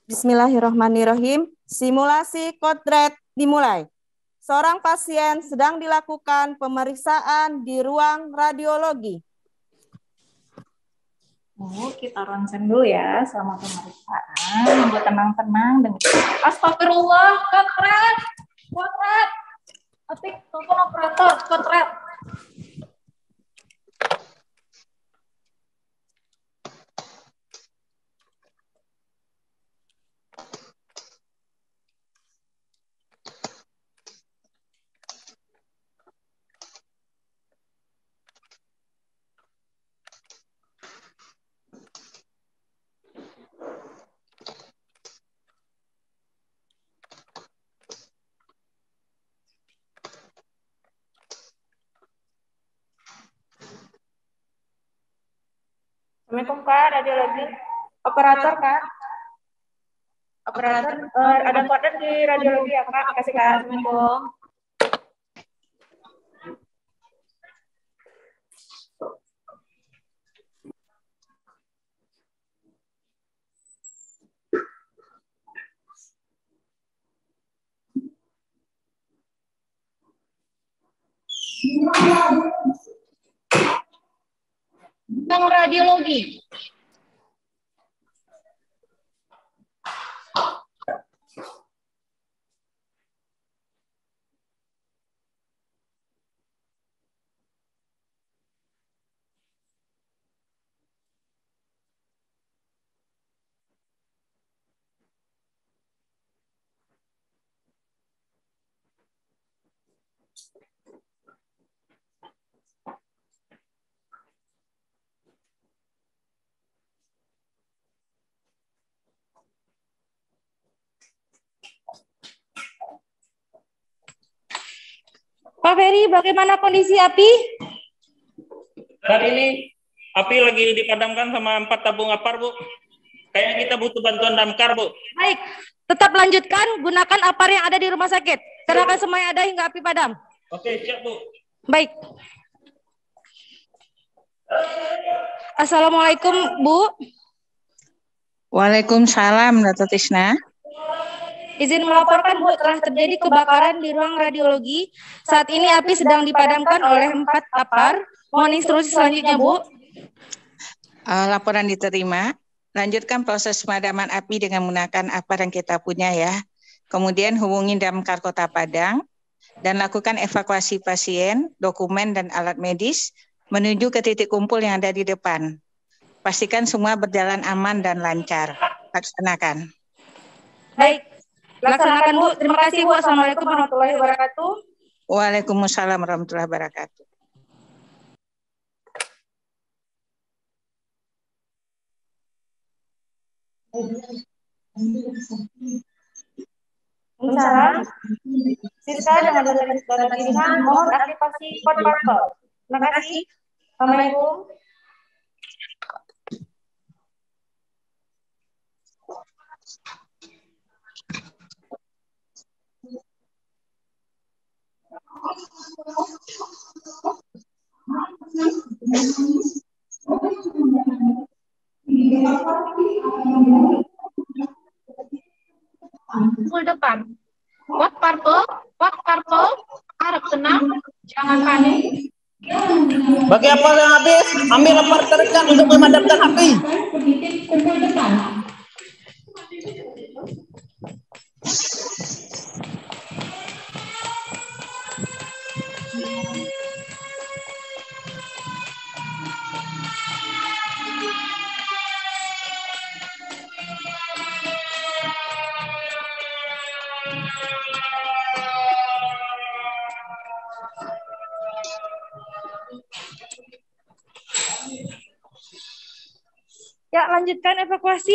Bismillahirrahmanirrahim. Simulasi kodrat dimulai. Seorang pasien sedang dilakukan pemeriksaan di ruang radiologi. Kita ronsen dulu ya selama pemeriksaan. Buat tenang-tenang. Astagfirullah, kodrat. Kodrat. Atik, telepon operator, kodrat. Assalamualaikum Kak, radiologi. Operator Kak. Operator, ada kodrat di radiologi ya Kak. Makasih Kak. Assalamualaikum. Bang radiologi. Pak Ferry, bagaimana kondisi api? Saat ini api lagi dipadamkan sama 4 tabung apar, Bu. Kayaknya kita butuh bantuan damkar, Bu. Baik, tetap lanjutkan gunakan apar yang ada di rumah sakit. Kerahkan semua yang ada hingga api padam. Oke, siap, Bu. Baik. Assalamualaikum, Bu. Waalaikumsalam, Dr. Tisna. Izin melaporkan, Bu, telah terjadi kebakaran di ruang radiologi. Saat ini api sedang dipadamkan oleh 4 apar. Mohon instruksi selanjutnya, Bu. Laporan diterima. Lanjutkan proses pemadaman api dengan menggunakan apar yang kita punya ya. Kemudian hubungi Damkar Kota Padang dan lakukan evakuasi pasien, dokumen, dan alat medis menuju ke titik kumpul yang ada di depan. Pastikan semua berjalan aman dan lancar. Laksanakan. Baik, laksanakan, Bu. Terima kasih, Bu. Assalamualaikum warahmatullahi wabarakatuh. Waalaikumsalam warahmatullahi wabarakatuh. Salam. Siska dengan data Tisna, mohon aktifasi kode parpol. Terima kasih. Assalamualaikum. Kumpul depan. Pot parpol, harap tenang, jangan panik. Bagi apar yang habis, ambil apar terdekat untuk memadamkan api. Kumpul depan. Ya, lanjutkan evakuasi.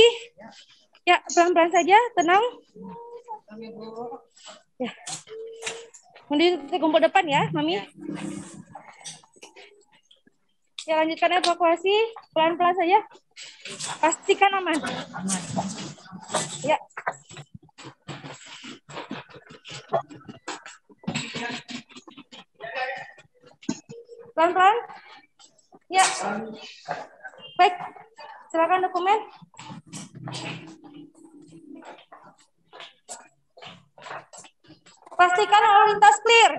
Ya, pelan-pelan saja, tenang. Ya. Kemudian ke kumpul depan ya, Mami. Ya, lanjutkan evakuasi, pelan-pelan saja. Pastikan aman. Ya. Pelan-pelan. Ya. Baik. Silakan dokumen. Pastikan lalu lintas clear.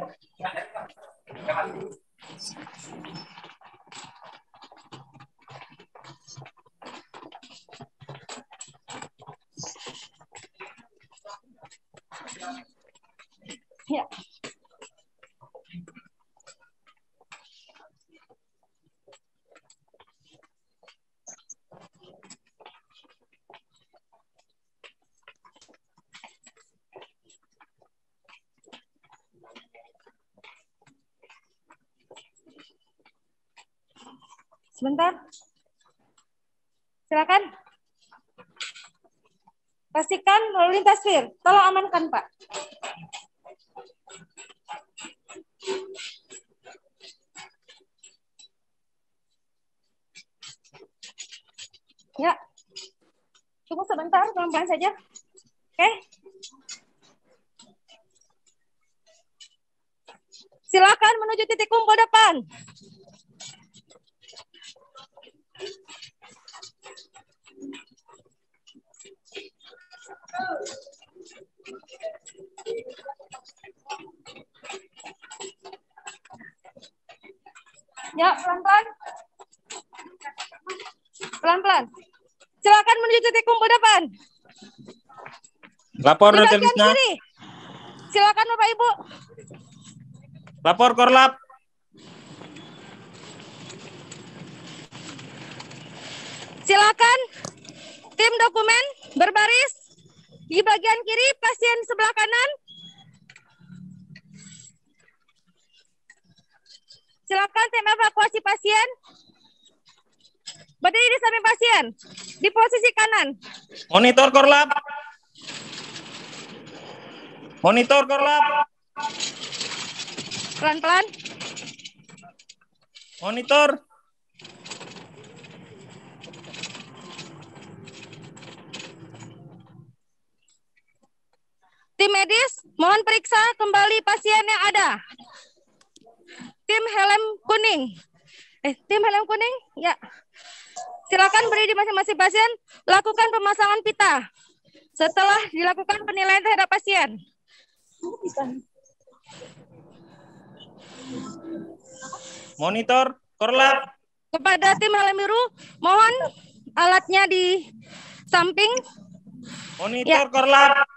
Ya. Sebentar. Silakan. Pastikan lalu lintas clear. Tolong amankan, Pak. Ya. Tunggu sebentar, pelan-pelan saja. Oke. Silakan menuju titik kumpul depan. Ya, pelan-pelan. Pelan-pelan. Silakan menuju titik kumpul depan. Lapor Di bagian Nurtelisna. kiri. Silakan Bapak Ibu. Lapor Korlap. Silakan tim dokumen berbaris di bagian kiri, pasien sebelah kanan. Silakan tim evakuasi pasien berdiri di samping pasien di posisi kanan. Monitor Korlap. Monitor Korlap. Pelan-pelan. Monitor. Tim medis, mohon periksa kembali pasien yang ada. Tim helm kuning. Tim helm kuning, ya. Silakan berdiri di masing-masing pasien, lakukan pemasangan pita. Setelah dilakukan penilaian terhadap pasien. Monitor Korlap. Kepada tim helm biru, mohon alatnya di samping. Monitor Ya. Korlap.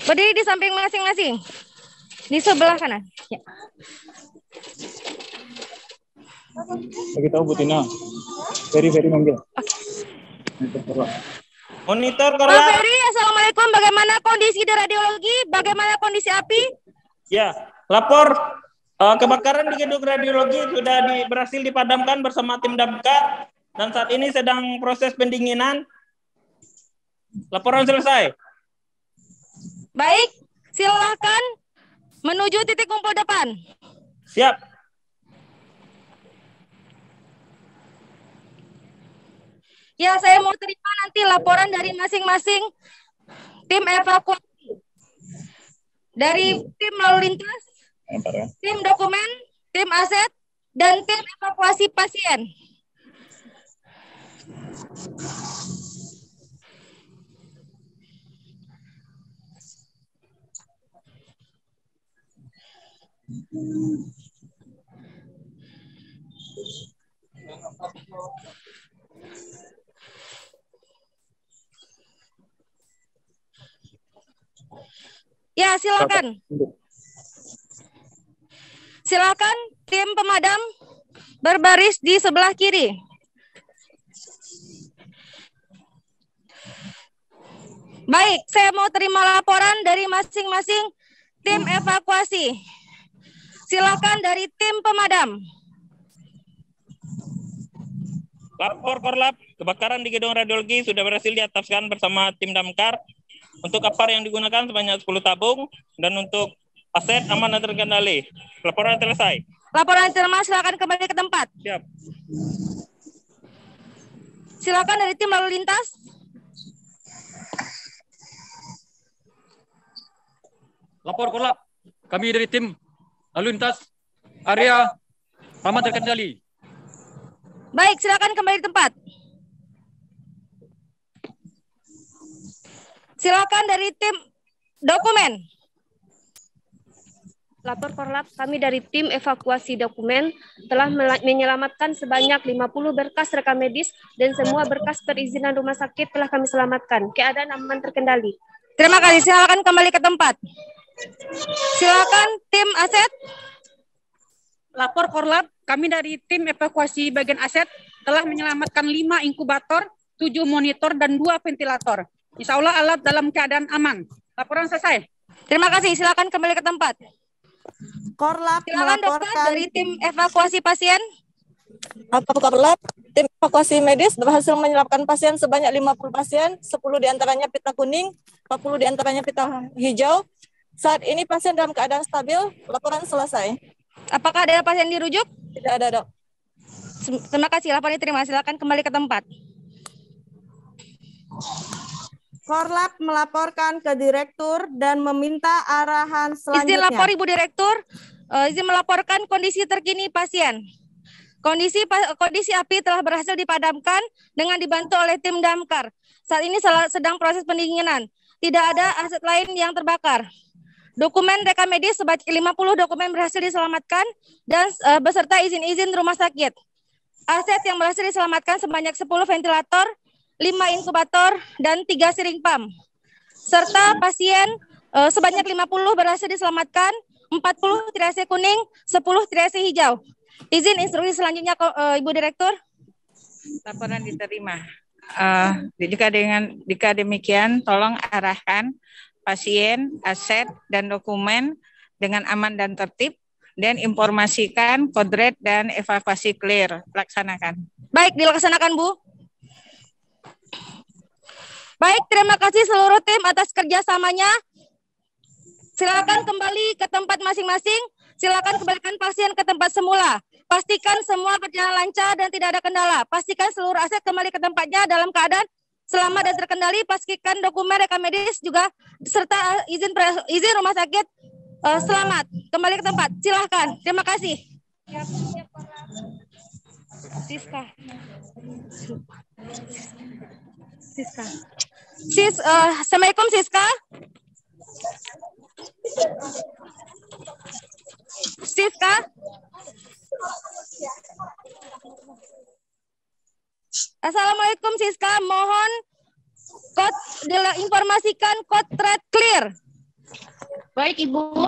Berdiri di samping masing-masing. Di sebelah kanan. Ya. Bagi tahu Bu Tina. Very manggil. Monitor Pak Korlap. Ferry, Assalamualaikum. Bagaimana kondisi di radiologi? Bagaimana kondisi api? Ya, lapor kebakaran di gedung radiologi sudah berhasil dipadamkan bersama tim damkar dan saat ini sedang proses pendinginan. Laporan selesai. Baik, silakan menuju titik kumpul depan. Siap. Ya, saya mau terima nanti laporan dari masing-masing tim evakuasi. Dari tim lalu lintas, tim dokumen, tim aset, dan tim evakuasi pasien. Ya, silakan. Silakan tim pemadam berbaris di sebelah kiri. Baik, saya mau terima laporan dari masing-masing tim evakuasi. Silakan dari tim pemadam. Lapor Korlap, kebakaran di gedung radiologi sudah berhasil diataskan bersama tim damkar. Untuk kapar yang digunakan sebanyak 10 tabung dan untuk aset aman dan terkendali. Laporan selesai. Laporan terima, silakan kembali ke tempat. Siap. Silakan dari tim lalu lintas. Lapor Korlap, kami dari tim lalu lintas area aman terkendali. Baik, silakan kembali ke tempat. Silakan dari tim Dokumen. Lapor Korlap, kami dari tim evakuasi dokumen telah menyelamatkan sebanyak 50 berkas rekam medis dan semua berkas perizinan rumah sakit telah kami selamatkan. Keadaan aman terkendali. Terima kasih. Silakan kembali ke tempat. Silakan tim aset. Lapor Korlap, kami dari tim evakuasi bagian aset telah menyelamatkan 5 inkubator, 7 monitor, dan 2 ventilator. Insya Allah alat dalam keadaan aman. Laporan selesai. Terima kasih. Silakan kembali ke tempat. Korlap silakan melaporkan dokter dari tim evakuasi pasien. Lapor Korlap, tim evakuasi medis berhasil menyelamatkan pasien sebanyak 50 pasien, 10 diantaranya pita kuning, 40 diantaranya pita hijau. Saat ini pasien dalam keadaan stabil. Laporan selesai. Apakah ada pasien dirujuk? Tidak ada, Dok. Terima kasih. Laporan diterima. Silakan kembali ke tempat. Korlap melaporkan ke Direktur dan meminta arahan selanjutnya. Izin lapor Ibu Direktur. Izin melaporkan kondisi terkini pasien. Kondisi api telah berhasil dipadamkan dengan dibantu oleh tim damkar. Saat ini sedang proses pendinginan. Tidak ada aset lain yang terbakar. Dokumen rekam medis sebanyak 50 dokumen berhasil diselamatkan dan beserta izin-izin rumah sakit. Aset yang berhasil diselamatkan sebanyak 10 ventilator, 5 inkubator, dan 3 siring pump. Serta pasien sebanyak 50 berhasil diselamatkan, 40 triase kuning, 10 triase hijau. Izin instruksi selanjutnya Ibu Direktur. Laporan diterima. Jika demikian, tolong arahkan pasien, aset, dan dokumen dengan aman dan tertib, dan informasikan kodret dan evakuasi clear. Laksanakan. Baik, dilaksanakan, Bu. Baik, terima kasih seluruh tim atas kerjasamanya. Silakan kembali ke tempat masing-masing. Silakan kembalikan pasien ke tempat semula. Pastikan semua berjalan lancar dan tidak ada kendala. Pastikan seluruh aset kembali ke tempatnya dalam keadaan selamat dan terkendali. Pastikan dokumen rekam medis juga serta izin rumah sakit selamat. Kembali ke tempat. Silahkan. Terima kasih. Siska. Assalamualaikum Siska. Siska. Assalamualaikum Siska, mohon informasikan kodret clear. Baik Ibu.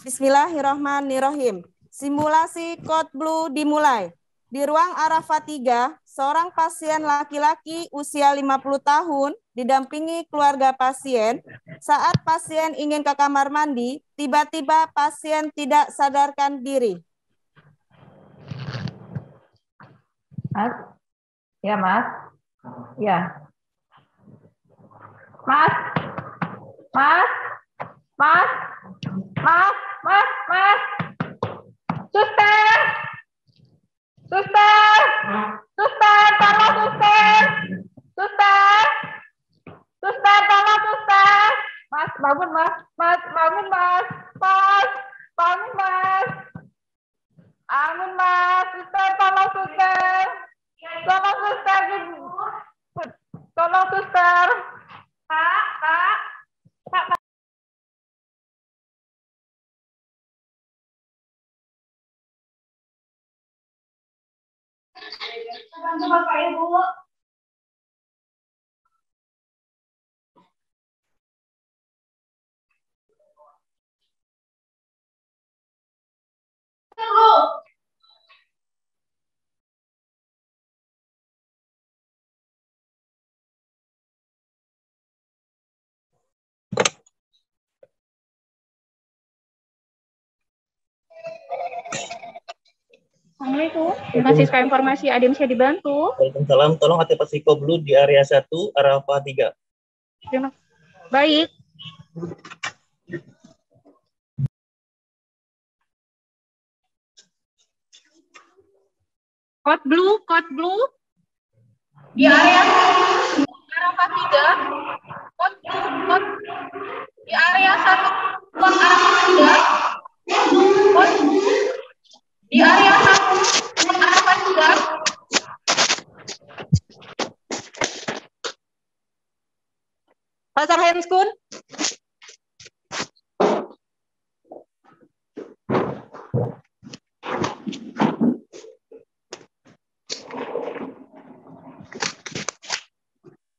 Bismillahirrahmanirrahim. Simulasi Code Blue dimulai. Di ruang Arafah 3, seorang pasien laki-laki usia 50 tahun didampingi keluarga pasien. Saat pasien ingin ke kamar mandi, tiba-tiba pasien tidak sadarkan diri. Mas? Ya, Mas? Ya. Mas? Mas? Mas? Mas? Mas? Mas? Suster! Suster! Suster, tolong suster! Suster! Suster, tolong suster! Mas, bangun Mas! Mas, bangun Mas! Mas! Bangun Mas! Bangun Mas! Suster, tolong suster! Tolong suster! Tolong suster! Pak, Pak! Pak, Bantu Bapak Ibu. Assalamualaikum. Mahasiswa informasi Adim saya dibantu. Waalaikumsalam. Tolong aktifasi Blue di area 1, Arafah 3. Terima baik. Code blue di area Arafah 3. Code di area 1 ruang Arafah 3. Code di area 1 ruang Arafah 3. Pasang handskun.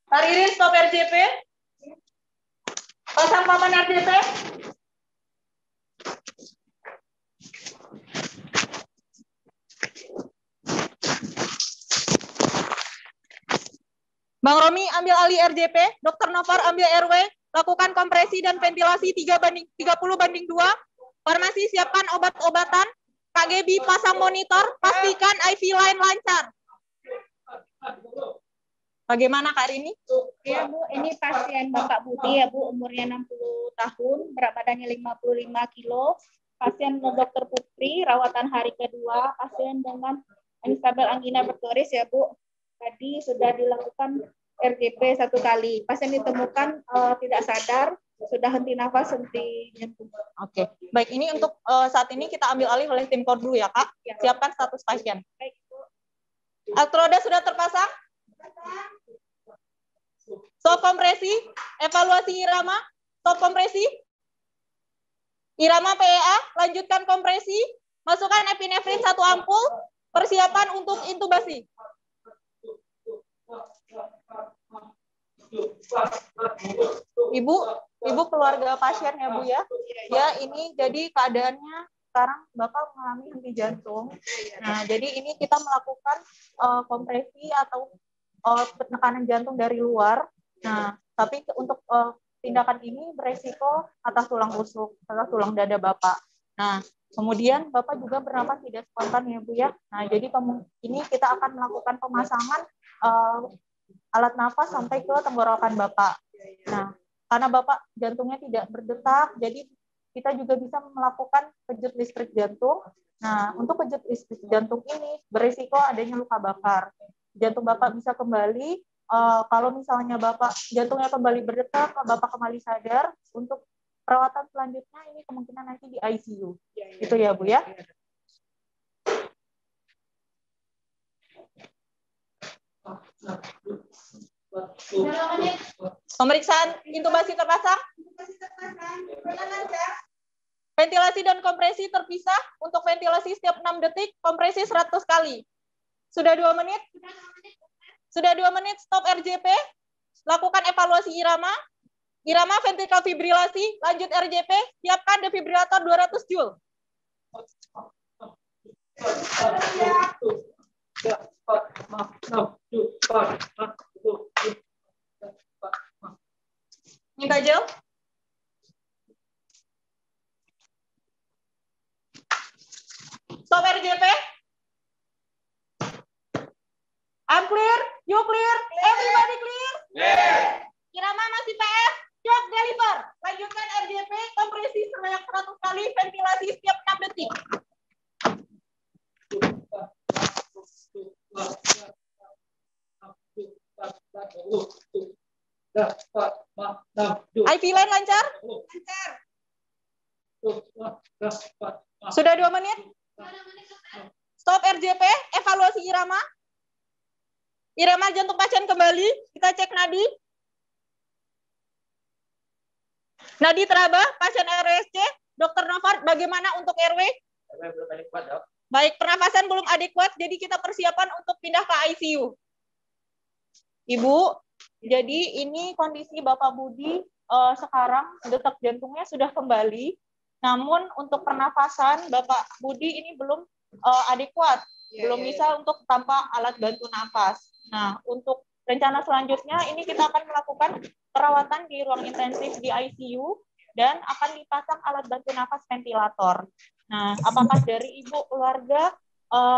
Hadirin stop RJP. Pasang papan RJP. Bang Romi ambil alih RJP, Dr. Novar ambil RW, lakukan kompresi dan ventilasi 30/2. Farmasi siapkan obat-obatan, KGB pasang monitor, pastikan IV line lancar. Bagaimana Kak Rini? Ya Bu, ini pasien Bapak Budi ya Bu, umurnya 60 tahun, berat badannya 55 kilo. Pasien Dr. Putri, rawatan hari kedua, pasien dengan instabil angina bertoris ya Bu. Tadi sudah dilakukan RJP 1 kali. Pasien ditemukan tidak sadar, sudah henti nafas, henti jantung. Oke, baik. Ini untuk saat ini kita ambil alih oleh tim Kordu ya Kak. Ya. Siapkan status pasien. Baik Bu. Elektroda sudah terpasang? Stop kompresi, evaluasi irama, stop kompresi. Irama PEA, lanjutkan kompresi, masukkan epinefrin 1 ampul, persiapan untuk intubasi. Ibu keluarga pasien ya Bu ya. Ya, ini jadi keadaannya sekarang Bapak mengalami henti jantung. Nah, jadi ini kita melakukan kompresi atau penekanan jantung dari luar. Nah, tapi untuk tindakan ini beresiko atas tulang rusuk, atas tulang dada Bapak. Nah, kemudian Bapak juga bernapas tidak spontan ya Bu ya. Nah, jadi ini kita akan melakukan pemasangan alat nafas sampai ke tenggorokan Bapak. Nah, karena Bapak jantungnya tidak berdetak, jadi kita juga bisa melakukan kejut listrik jantung. Nah, untuk kejut listrik jantung ini berisiko adanya luka bakar. Jantung Bapak bisa kembali, kalau misalnya Bapak jantungnya kembali berdetak, Bapak kembali sadar, untuk perawatan selanjutnya ini kemungkinan nanti di ICU. Itu ya Bu ya. Pemeriksaan intubasi terpasang. Ventilasi dan kompresi terpisah. Untuk ventilasi setiap 6 detik, kompresi 100 kali. Sudah 2 menit? Sudah 2 menit, stop RJP. Lakukan evaluasi irama. Irama ventrikal fibrilasi, lanjut RJP. Siapkan defibrilator 200 Joule. Minta gel. Stop RJP. I'm clear, you clear, everybody clear? Irama masih PF, shock deliver. Lanjutkan RJP, kompresi sebanyak 100 kali, ventilasi setiap 6 detik. IV line lancar? Lancar. Sudah 2 menit? Stop RJP, evaluasi irama. Irama jantung pasien kembali, kita cek nadi. Nadi teraba, pasien RWSC, Dr. Novar, bagaimana untuk RW? RW belum ada kuat, Dok. Baik, pernafasan belum adekuat, jadi kita persiapan untuk pindah ke ICU. Ibu, jadi ini kondisi Bapak Budi sekarang detak jantungnya sudah kembali, namun untuk pernafasan Bapak Budi ini belum adekuat, belum bisa untuk tanpa alat bantu nafas. Nah, untuk rencana selanjutnya ini kita akan melakukan perawatan di ruang intensif di ICU dan akan dipasang alat bantu nafas ventilator. Nah, apakah dari ibu keluarga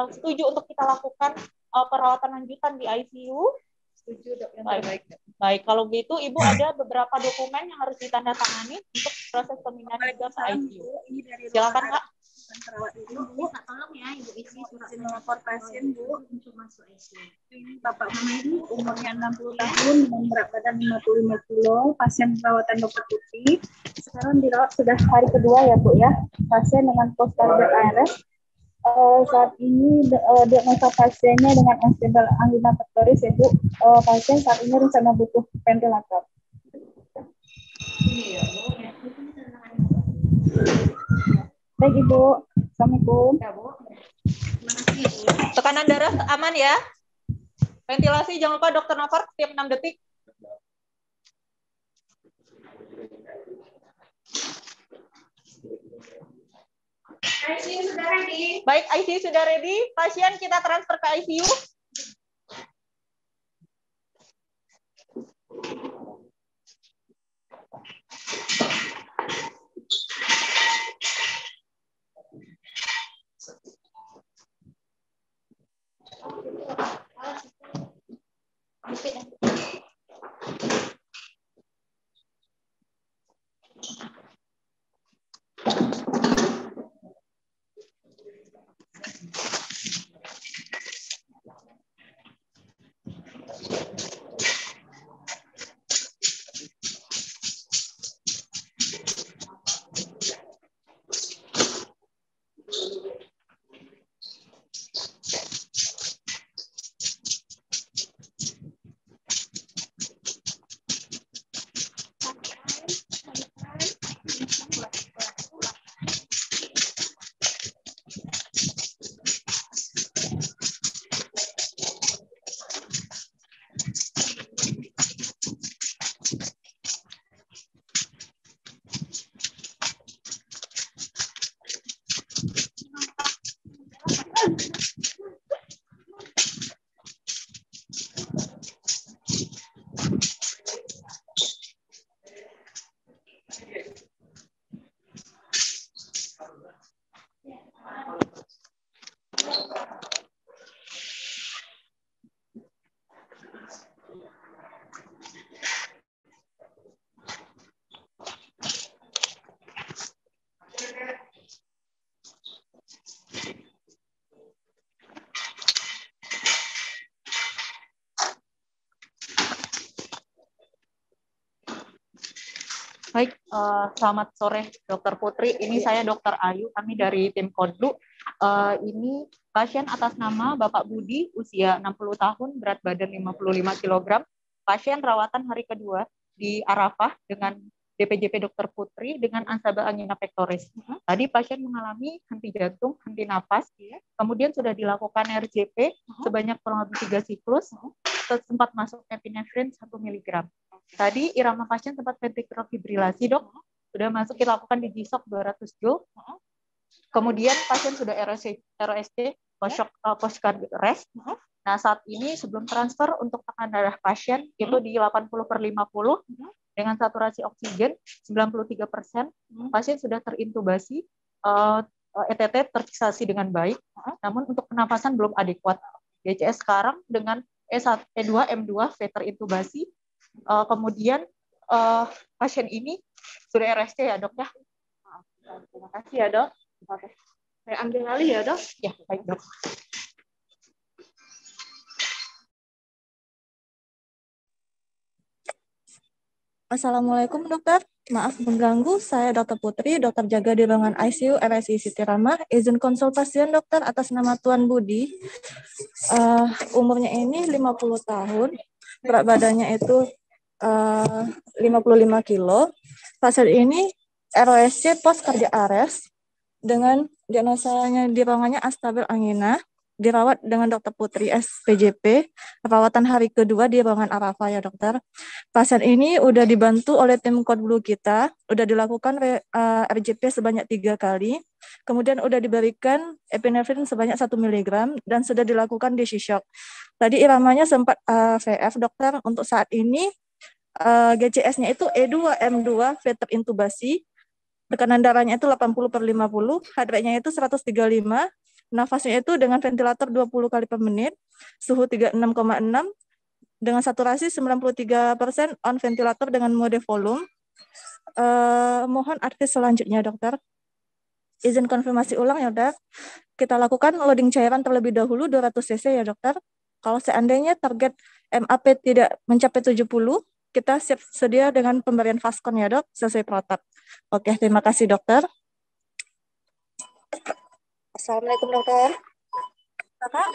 setuju untuk kita lakukan perawatan lanjutan di ICU? Setuju, Dok. Baik. Baik, kalau gitu Ibu ada beberapa dokumen yang harus ditandatangani untuk proses pemindahan juga ke ICU. Silakan, Kak. Perawat dulu, Bu. Tolong ya, Ibu isi surat melapor pasien, Bu, untuk masuk ICU. Ini Bapak Hamidi, umurnya 60 tahun, dengan berat badan 55 kilo, pasien perawatan Dr. Putri. Sekarang dirawat sudah hari kedua ya, Bu ya. Pasien dengan post cardiac arrest. Saat ini diagnosa pasiennya dengan unstable angina pectoris ya, Bu. Pasien saat ini rencana butuh ventilator. Baik, Ibu. Assalamualaikum. Ya, Bu. Tekanan darah aman ya. Ventilasi jangan lupa dokter nafas setiap 6 detik. ICU sudah ready. Baik, ICU sudah ready. Pasien kita transfer ke ICU. Baik, selamat sore Dokter Putri. Ini saya Dokter Ayu, kami dari tim Kodlu. Ini pasien atas nama Bapak Budi, usia 60 tahun, berat badan 55 kg. Pasien rawatan hari kedua di Arafah dengan DPJP Dokter Putri dengan ansaba angina pectoris. Tadi pasien mengalami henti jantung, henti napas, kemudian sudah dilakukan RJP sebanyak kurang lebih 3 siklus, sempat masuk epinefrin 1 mg. Tadi irama pasien sempat ventricular fibrilasi, Dok. Sudah masuk dilakukan di G-shock 200 joule. Kemudian pasien sudah RSC post cardiac arrest. Nah, saat ini sebelum transfer untuk tekanan darah pasien itu di 80/50 dengan saturasi oksigen 93%. Pasien sudah terintubasi, ETT terfiksasi dengan baik. Namun untuk pernapasan belum adekuat. DCS sekarang dengan E1, E2, M2 V terintubasi. Kemudian pasien ini sudah RSC ya, Dok ya. Terima kasih ya, Dok. Oke. Saya ambil alih ya, Dok. Ya, baik, Dok. Assalamualaikum, Dokter. Maaf mengganggu, saya Dokter Putri, dokter jaga di ruangan ICU RSI Siti Rama. Izin konsul pasien, Dokter, atas nama Tuan Budi. Umurnya ini 50 tahun, berat badannya itu 55 kilo. Pasien ini ROSC post cardiac arrest dengan Diagnosanya di ruangannya astabil angina, dirawat dengan Dr. Putri SPJP, perawatan hari kedua di ruangan Arafa ya dokter. Pasien ini udah dibantu oleh tim Code Blue kita, udah dilakukan RJP sebanyak 3 kali, kemudian udah diberikan epinefrin sebanyak 1 mg dan sudah dilakukan DC shock. Tadi iramanya sempat VF dokter, untuk saat ini GCS-nya itu E2M2 veter intubasi, tekanan darahnya itu 80/50, heart rate-nya itu 135, nafasnya itu dengan ventilator 20 kali per menit, suhu 36,6, dengan saturasi 93% on ventilator dengan mode volume. Mohon artis selanjutnya dokter. Izin konfirmasi ulang ya dok. Kita lakukan loading cairan terlebih dahulu 200 cc ya dokter. Kalau seandainya target MAP tidak mencapai 70, kita siap sedia dengan pemberian Fastcon ya dok, sesuai protap. Oke, terima kasih dokter. Assalamualaikum dokter. Kakak,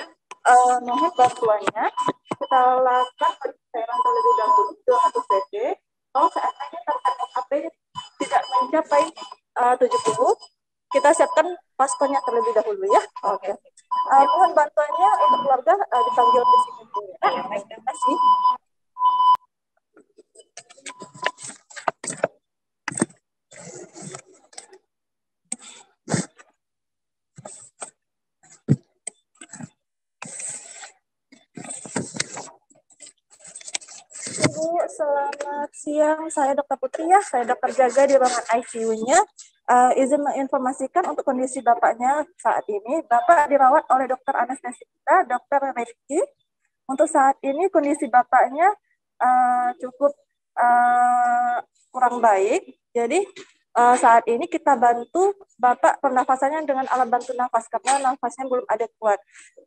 mohon bantuannya. Kita lakukan cairan terlebih dahulu 200 cc. Kalau seandainya target MAP tidak mencapai 70, kita siapkan Fastconnya terlebih dahulu ya. Oke. Mohon bantuannya untuk keluarga dipanggil ke sini. Terima kasih. Ibu, selamat siang. Saya Dr. Putri ya. Saya dokter jaga di ruangan ICU-nya. Izin menginformasikan untuk kondisi Bapaknya saat ini. Bapak dirawat oleh dokter anestesi kita, Dr. Rifki. Untuk saat ini kondisi Bapaknya cukup kurang baik. Jadi saat ini kita bantu Bapak pernafasannya dengan alat bantu nafas karena nafasnya belum ada kuat.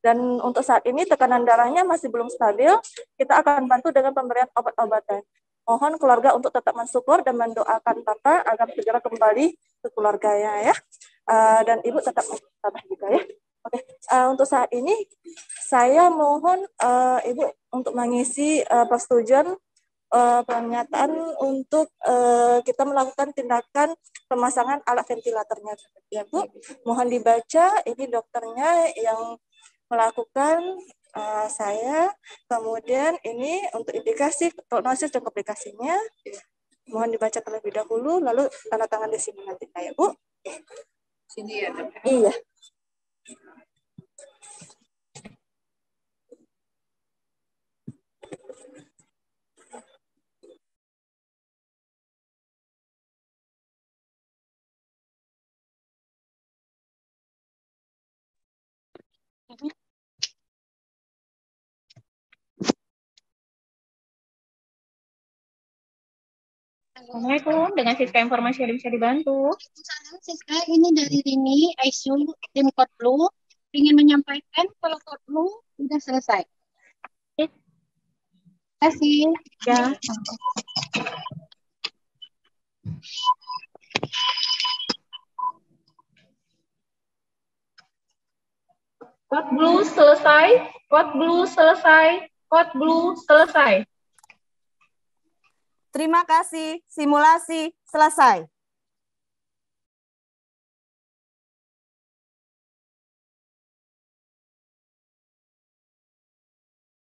Dan untuk saat ini tekanan darahnya masih belum stabil. Kita akan bantu dengan pemberian obat-obatan. Mohon keluarga untuk tetap mensyukur dan mendoakan Bapak agar segera kembali ke keluarganya ya. Dan Ibu tetap mensabar juga ya. Oke. Untuk saat ini saya mohon Ibu untuk mengisi persetujuan pernyataan untuk kita melakukan tindakan pemasangan alat ventilatornya ya Bu. Mohon dibaca, ini dokternya yang melakukan saya, kemudian ini untuk indikasi prognosis dan komplikasinya. Mohon dibaca terlebih dahulu, lalu tanda tangan di sini nanti ya Bu. Sini ya dokter. Iya. Assalamualaikum, dengan Siska informasi yang bisa dibantu. Siska, ini dari Rini, ICU, tim Code Blue, ingin menyampaikan kalau Code Blue sudah selesai. Terima kasih. Ya. Code Blue selesai, Code Blue selesai, Code Blue selesai. Terima kasih, simulasi selesai.